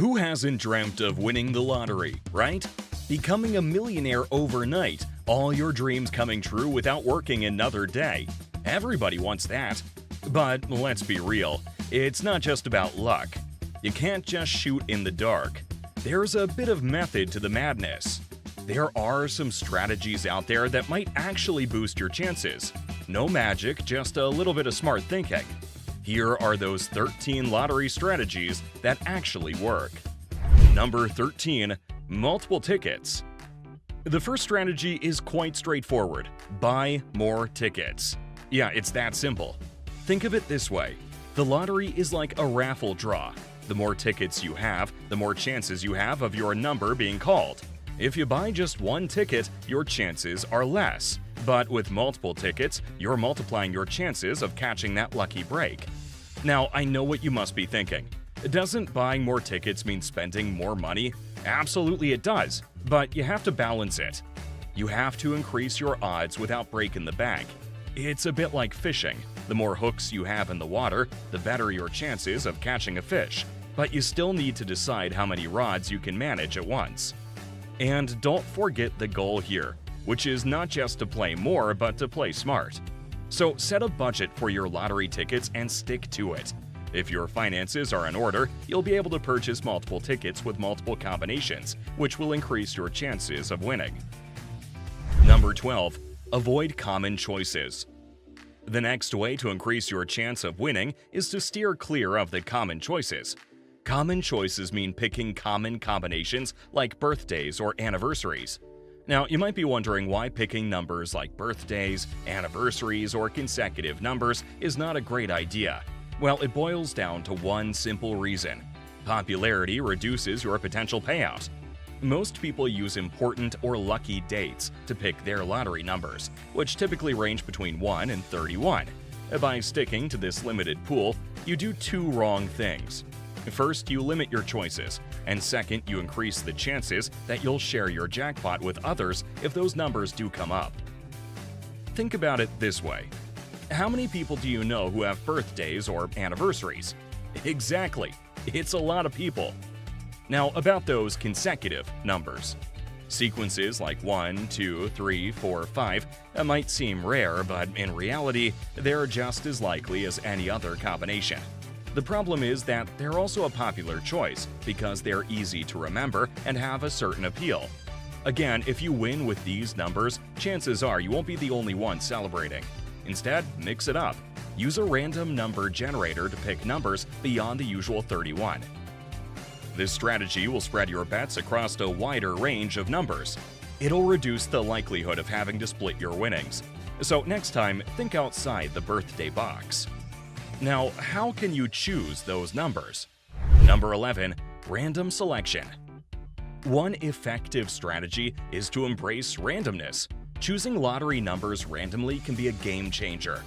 Who hasn't dreamt of winning the lottery, right? Becoming a millionaire overnight, all your dreams coming true without working another day. Everybody wants that. But let's be real, it's not just about luck. You can't just shoot in the dark. There's a bit of method to the madness. There are some strategies out there that might actually boost your chances. No magic, just a little bit of smart thinking. Here are those 13 lottery strategies that actually work. Number 13. Multiple tickets. The first strategy is quite straightforward. Buy more tickets. Yeah, it's that simple. Think of it this way. The lottery is like a raffle draw. The more tickets you have, the more chances you have of your number being called. If you buy just one ticket, your chances are less. But with multiple tickets, you're multiplying your chances of catching that lucky break. Now, I know what you must be thinking. Doesn't buying more tickets mean spending more money? Absolutely it does, but you have to balance it. You have to increase your odds without breaking the bank. It's a bit like fishing. The more hooks you have in the water, the better your chances of catching a fish. But you still need to decide how many rods you can manage at once. And don't forget the goal here, which is not just to play more, but to play smart. So set a budget for your lottery tickets and stick to it. If your finances are in order, you'll be able to purchase multiple tickets with multiple combinations, which will increase your chances of winning. Number 12. Avoid common choices. The next way to increase your chance of winning is to steer clear of the common choices. Common choices mean picking common combinations like birthdays or anniversaries. Now, you might be wondering why picking numbers like birthdays, anniversaries, or consecutive numbers is not a great idea. Well, it boils down to one simple reason. Popularity reduces your potential payout. Most people use important or lucky dates to pick their lottery numbers, which typically range between 1 and 31. By sticking to this limited pool, you do two wrong things. First, you limit your choices, and second, you increase the chances that you'll share your jackpot with others if those numbers do come up. Think about it this way. How many people do you know who have birthdays or anniversaries? Exactly, it's a lot of people. Now, about those consecutive numbers. Sequences like 1, 2, 3, 4, 5 might seem rare, but in reality, they're just as likely as any other combination. The problem is that they're also a popular choice because they're easy to remember and have a certain appeal. Again, if you win with these numbers, chances are you won't be the only one celebrating. Instead, mix it up. Use a random number generator to pick numbers beyond the usual 31. This strategy will spread your bets across a wider range of numbers. It'll reduce the likelihood of having to split your winnings. So next time, think outside the birthday box. Now, how can you choose those numbers? Number 11. Random selection. One effective strategy is to embrace randomness. Choosing lottery numbers randomly can be a game changer.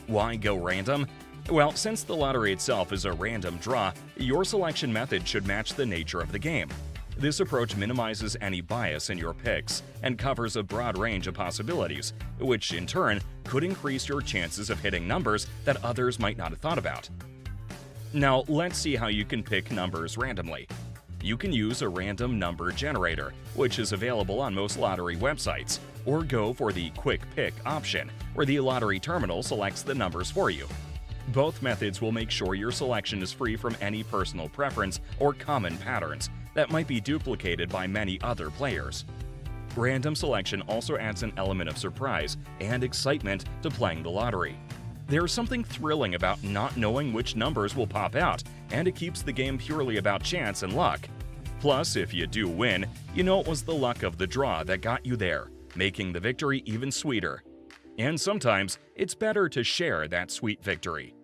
Why go random? Well, since the lottery itself is a random draw, your selection method should match the nature of the game. This approach minimizes any bias in your picks and covers a broad range of possibilities, which in turn could increase your chances of hitting numbers that others might not have thought about. Now, let's see how you can pick numbers randomly. You can use a random number generator, which is available on most lottery websites, or go for the quick pick option, where the lottery terminal selects the numbers for you. Both methods will make sure your selection is free from any personal preference or common patterns that might be duplicated by many other players. Random selection also adds an element of surprise and excitement to playing the lottery. There's something thrilling about not knowing which numbers will pop out, and it keeps the game purely about chance and luck. Plus, if you do win, you know it was the luck of the draw that got you there, making the victory even sweeter. And sometimes, it's better to share that sweet victory.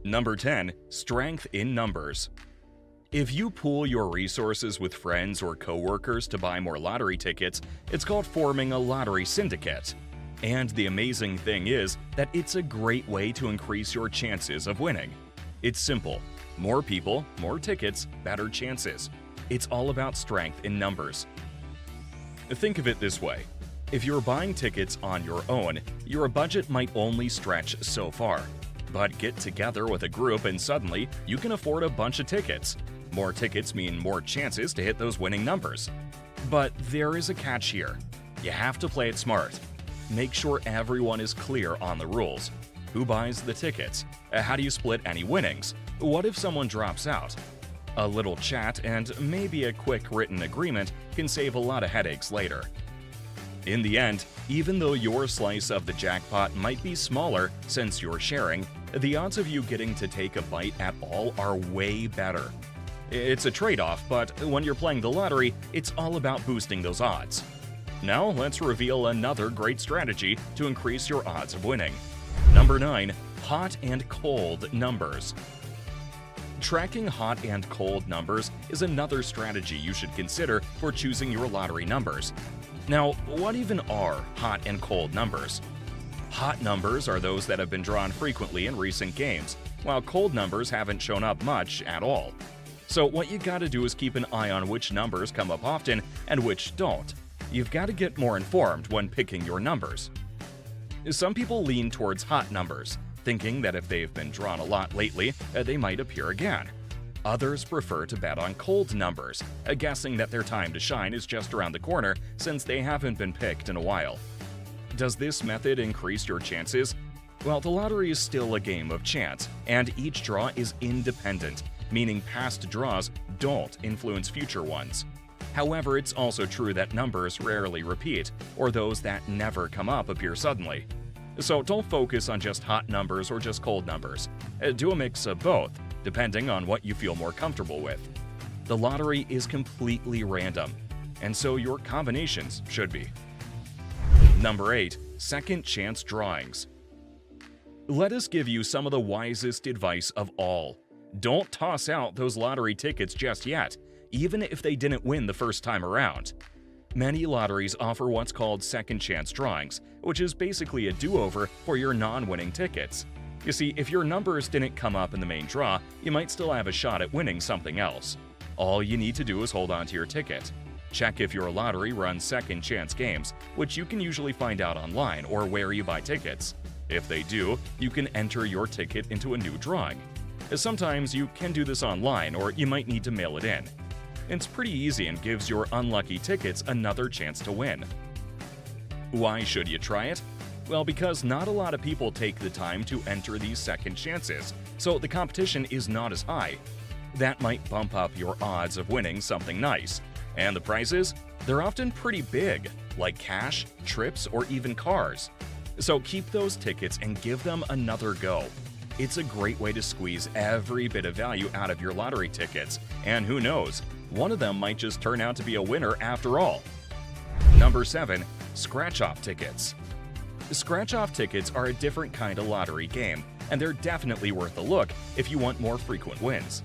Number 10. Strength in numbers. If you pool your resources with friends or coworkers to buy more lottery tickets, it's called forming a lottery syndicate. And the amazing thing is that it's a great way to increase your chances of winning. It's simple. More people, more tickets, better chances. It's all about strength in numbers. Think of it this way. If you're buying tickets on your own, your budget might only stretch so far. But get together with a group and suddenly you can afford a bunch of tickets. More tickets mean more chances to hit those winning numbers. But there is a catch here. You have to play it smart. Make sure everyone is clear on the rules. Who buys the tickets? How do you split any winnings? What if someone drops out? A little chat and maybe a quick written agreement can save a lot of headaches later. In the end, even though your slice of the jackpot might be smaller since you're sharing, the odds of you getting to take a bite at all are way better. It's a trade-off, but when you're playing the lottery, it's all about boosting those odds. Now let's reveal another great strategy to increase your odds of winning. Number 9. Hot and cold numbers. Tracking hot and cold numbers is another strategy you should consider for choosing your lottery numbers. Now, what even are hot and cold numbers? Hot numbers are those that have been drawn frequently in recent games, while cold numbers haven't shown up much at all. So what you gotta do is keep an eye on which numbers come up often and which don't. You've gotta get more informed when picking your numbers. Some people lean towards hot numbers, thinking that if they've been drawn a lot lately, they might appear again. Others prefer to bet on cold numbers, guessing that their time to shine is just around the corner since they haven't been picked in a while. Does this method increase your chances? Well, the lottery is still a game of chance, and each draw is independent, meaning past draws don't influence future ones. However, it's also true that numbers rarely repeat, or those that never come up appear suddenly. So don't focus on just hot numbers or just cold numbers. Do a mix of both, depending on what you feel more comfortable with. The lottery is completely random, and so your combinations should be. Number 8. Second chance drawings. Let us give you some of the wisest advice of all. Don't toss out those lottery tickets just yet, even if they didn't win the first time around. Many lotteries offer what's called second chance drawings, which is basically a do-over for your non-winning tickets. You see, if your numbers didn't come up in the main draw, you might still have a shot at winning something else. All you need to do is hold on to your ticket. Check if your lottery runs second chance games, which you can usually find out online or where you buy tickets. If they do, you can enter your ticket into a new drawing. Sometimes you can do this online, or you might need to mail it in. It's pretty easy and gives your unlucky tickets another chance to win. Why should you try it? Well, because not a lot of people take the time to enter these second chances, so the competition is not as high. That might bump up your odds of winning something nice. And the prizes? They're often pretty big, like cash, trips, or even cars. So keep those tickets and give them another go. It's a great way to squeeze every bit of value out of your lottery tickets, and who knows, one of them might just turn out to be a winner after all. Number 7. Scratch-off tickets. Scratch-off tickets are a different kind of lottery game, and they're definitely worth a look if you want more frequent wins.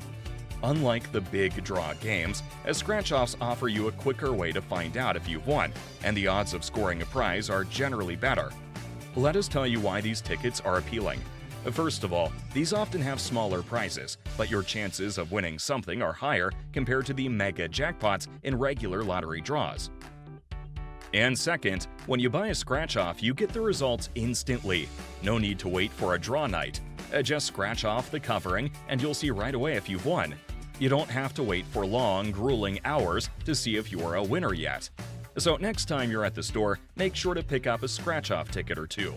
Unlike the big draw games, scratch-offs offer you a quicker way to find out if you've won, and the odds of scoring a prize are generally better. Let us tell you why these tickets are appealing. First of all, these often have smaller prizes, but your chances of winning something are higher compared to the mega jackpots in regular lottery draws. And second, when you buy a scratch-off, you get the results instantly. No need to wait for a draw night. Just scratch off the covering and you'll see right away if you've won. You don't have to wait for long, grueling hours to see if you're a winner yet. So next time you're at the store, make sure to pick up a scratch-off ticket or two.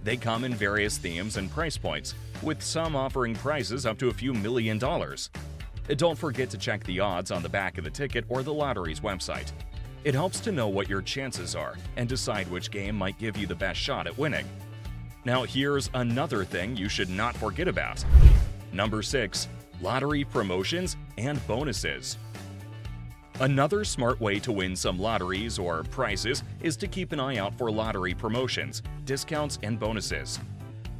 They come in various themes and price points, with some offering prizes up to a few $1 million. Don't forget to check the odds on the back of the ticket or the lottery's website. It helps to know what your chances are and decide which game might give you the best shot at winning. Now here's another thing you should not forget about. Number 6. Lottery promotions and bonuses. Another smart way to win some lotteries or prizes is to keep an eye out for lottery promotions, discounts, and bonuses.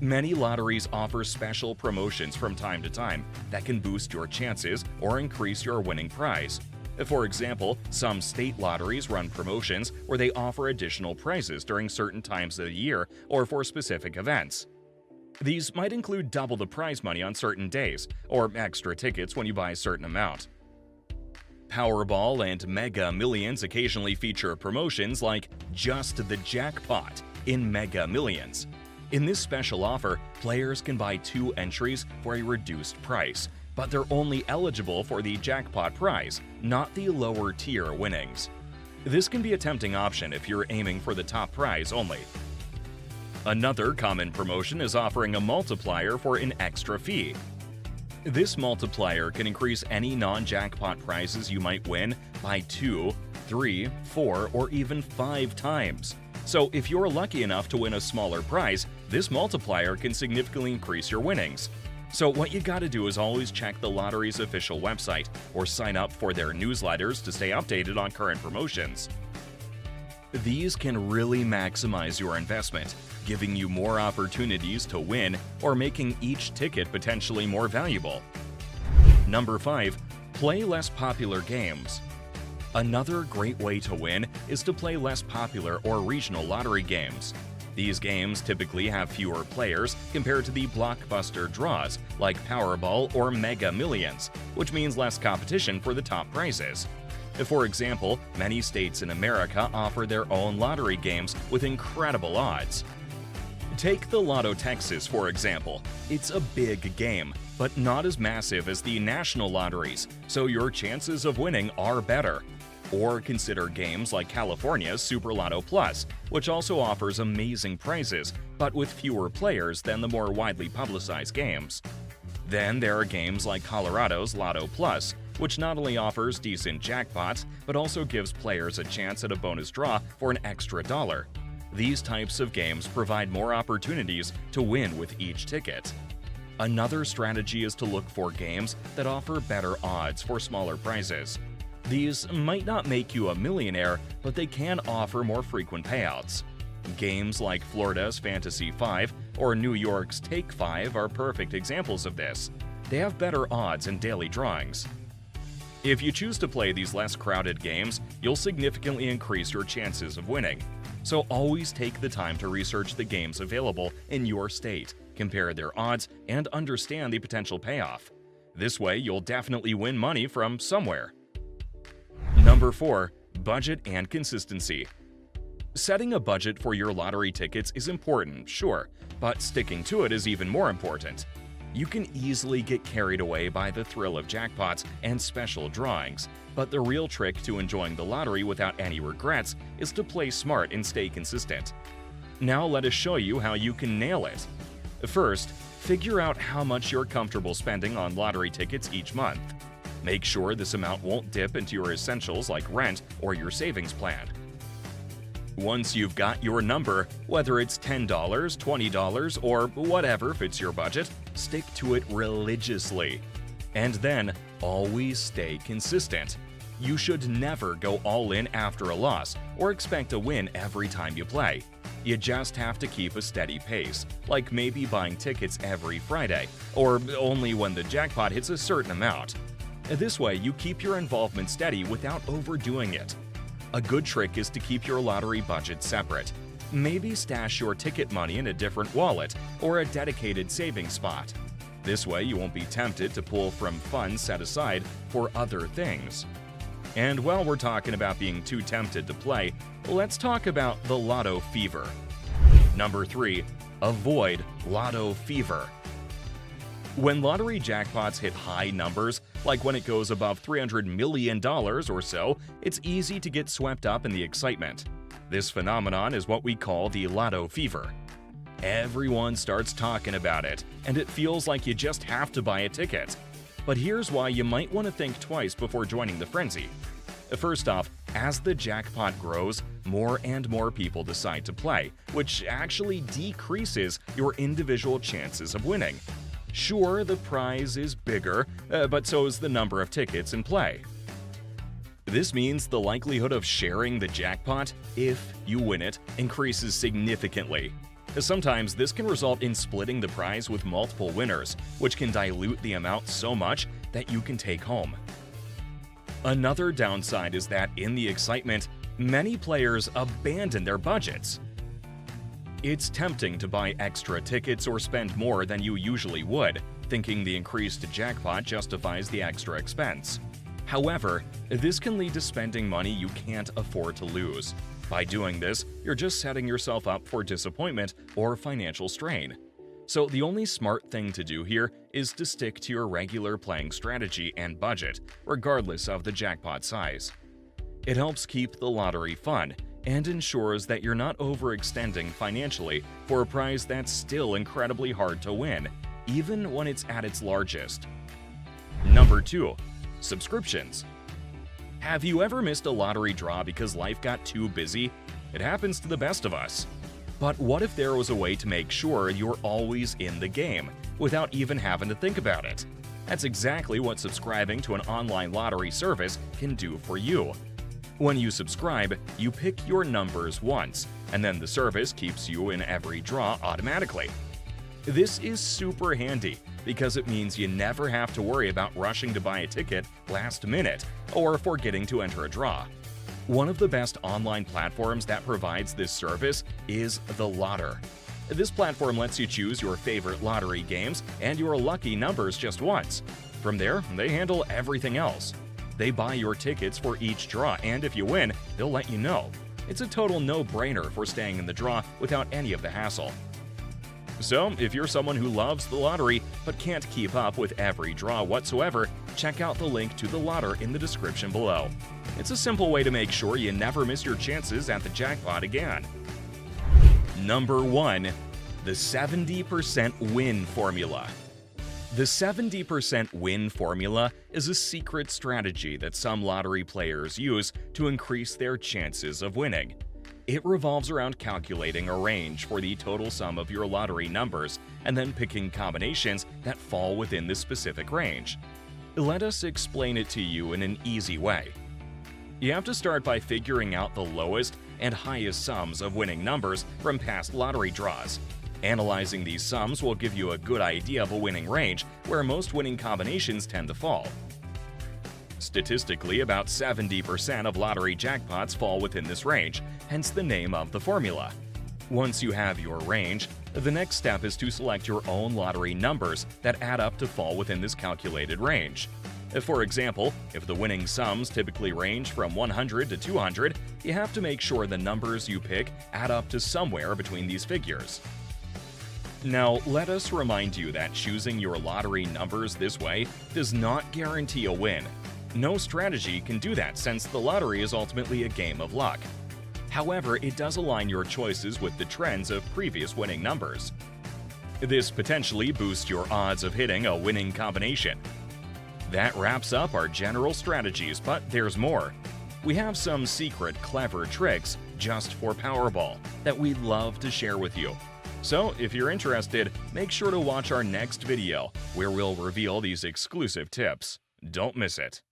Many lotteries offer special promotions from time to time that can boost your chances or increase your winning prize. For example, some state lotteries run promotions where they offer additional prizes during certain times of the year or for specific events. These might include double the prize money on certain days or extra tickets when you buy a certain amount. Powerball and Mega Millions occasionally feature promotions like Just the Jackpot in Mega Millions. In this special offer, players can buy 2 entries for a reduced price, but they're only eligible for the jackpot prize, not the lower tier winnings. This can be a tempting option if you're aiming for the top prize only. Another common promotion is offering a multiplier for an extra fee. This multiplier can increase any non-jackpot prizes you might win by 2, 3, 4, or even 5 times. So if you're lucky enough to win a smaller prize, this multiplier can significantly increase your winnings. So what you gotta do is always check the lottery's official website or sign up for their newsletters to stay updated on current promotions. These can really maximize your investment, giving you more opportunities to win or making each ticket potentially more valuable. Number 5. Play less popular games. Another great way to win is to play less popular or regional lottery games. These games typically have fewer players compared to the blockbuster draws like Powerball or Mega Millions, which means less competition for the top prizes. For example, many states in America offer their own lottery games with incredible odds. Take the Lotto Texas, for example. It's a big game, but not as massive as the national lotteries, so your chances of winning are better. Or consider games like California's Super Lotto Plus, which also offers amazing prizes, but with fewer players than the more widely publicized games. Then there are games like Colorado's Lotto Plus, which not only offers decent jackpots, but also gives players a chance at a bonus draw for an extra $1. These types of games provide more opportunities to win with each ticket. Another strategy is to look for games that offer better odds for smaller prizes. These might not make you a millionaire, but they can offer more frequent payouts. Games like Florida's Fantasy 5 or New York's Take 5 are perfect examples of this. They have better odds in daily drawings. If you choose to play these less crowded games, you'll significantly increase your chances of winning. So always take the time to research the games available in your state, compare their odds, and understand the potential payoff. This way, you'll definitely win money from somewhere. Number 4. Budget and consistency. Setting a budget for your lottery tickets is important, sure, but sticking to it is even more important. You can easily get carried away by the thrill of jackpots and special drawings, but the real trick to enjoying the lottery without any regrets is to play smart and stay consistent. Now let us show you how you can nail it. First, figure out how much you're comfortable spending on lottery tickets each month. Make sure this amount won't dip into your essentials like rent or your savings plan. Once you've got your number, whether it's $10, $20, or whatever fits your budget, stick to it religiously. And then, always stay consistent. You should never go all in after a loss or expect a win every time you play. You just have to keep a steady pace, like maybe buying tickets every Friday, or only when the jackpot hits a certain amount. This way, you keep your involvement steady without overdoing it. A good trick is to keep your lottery budget separate. Maybe stash your ticket money in a different wallet or a dedicated savings spot. This way, you won't be tempted to pull from funds set aside for other things. And while we're talking about being too tempted to play, let's talk about the lotto fever. Number 3. Avoid lotto fever. When lottery jackpots hit high numbers, like when it goes above $300 million or so, it's easy to get swept up in the excitement. This phenomenon is what we call the lotto fever. Everyone starts talking about it, and it feels like you just have to buy a ticket. But here's why you might want to think twice before joining the frenzy. First off, as the jackpot grows, more and more people decide to play, which actually decreases your individual chances of winning. Sure, the prize is bigger, but so is the number of tickets in play. This means the likelihood of sharing the jackpot, if you win it, increases significantly. Sometimes this can result in splitting the prize with multiple winners, which can dilute the amount so much that you can take home. Another downside is that in the excitement, many players abandon their budgets. It's tempting to buy extra tickets or spend more than you usually would, thinking the increased jackpot justifies the extra expense. However, this can lead to spending money you can't afford to lose. By doing this, you're just setting yourself up for disappointment or financial strain. So the only smart thing to do here is to stick to your regular playing strategy and budget, regardless of the jackpot size. It helps keep the lottery fun and ensures that you're not overextending financially for a prize that's still incredibly hard to win, even when it's at its largest. Number 2. Subscriptions. Have you ever missed a lottery draw because life got too busy? It happens to the best of us. But what if there was a way to make sure you're always in the game, without even having to think about it? That's exactly what subscribing to an online lottery service can do for you. When you subscribe, you pick your numbers once, and then the service keeps you in every draw automatically. This is super handy because it means you never have to worry about rushing to buy a ticket last minute or forgetting to enter a draw. One of the best online platforms that provides this service is The Lotter. This platform lets you choose your favorite lottery games and your lucky numbers just once. From there, they handle everything else. They buy your tickets for each draw, and if you win, they'll let you know. It's a total no-brainer for staying in the draw without any of the hassle. So, if you're someone who loves the lottery but can't keep up with every draw whatsoever, check out the link to The Lotter in the description below. It's a simple way to make sure you never miss your chances at the jackpot again. Number 1. The 70% win formula. The 70% win formula is a secret strategy that some lottery players use to increase their chances of winning. It revolves around calculating a range for the total sum of your lottery numbers and then picking combinations that fall within the specific range. Let us explain it to you in an easy way. You have to start by figuring out the lowest and highest sums of winning numbers from past lottery draws. Analyzing these sums will give you a good idea of a winning range where most winning combinations tend to fall. Statistically, about 70% of lottery jackpots fall within this range, hence the name of the formula. Once you have your range, the next step is to select your own lottery numbers that add up to fall within this calculated range. For example, if the winning sums typically range from 100 to 200, you have to make sure the numbers you pick add up to somewhere between these figures. Now, let us remind you that choosing your lottery numbers this way does not guarantee a win. No strategy can do that since the lottery is ultimately a game of luck. However, it does align your choices with the trends of previous winning numbers. This potentially boosts your odds of hitting a winning combination. That wraps up our general strategies, but there's more. We have some secret, clever tricks just for Powerball that we'd love to share with you. So, if you're interested, make sure to watch our next video where we'll reveal these exclusive tips. Don't miss it.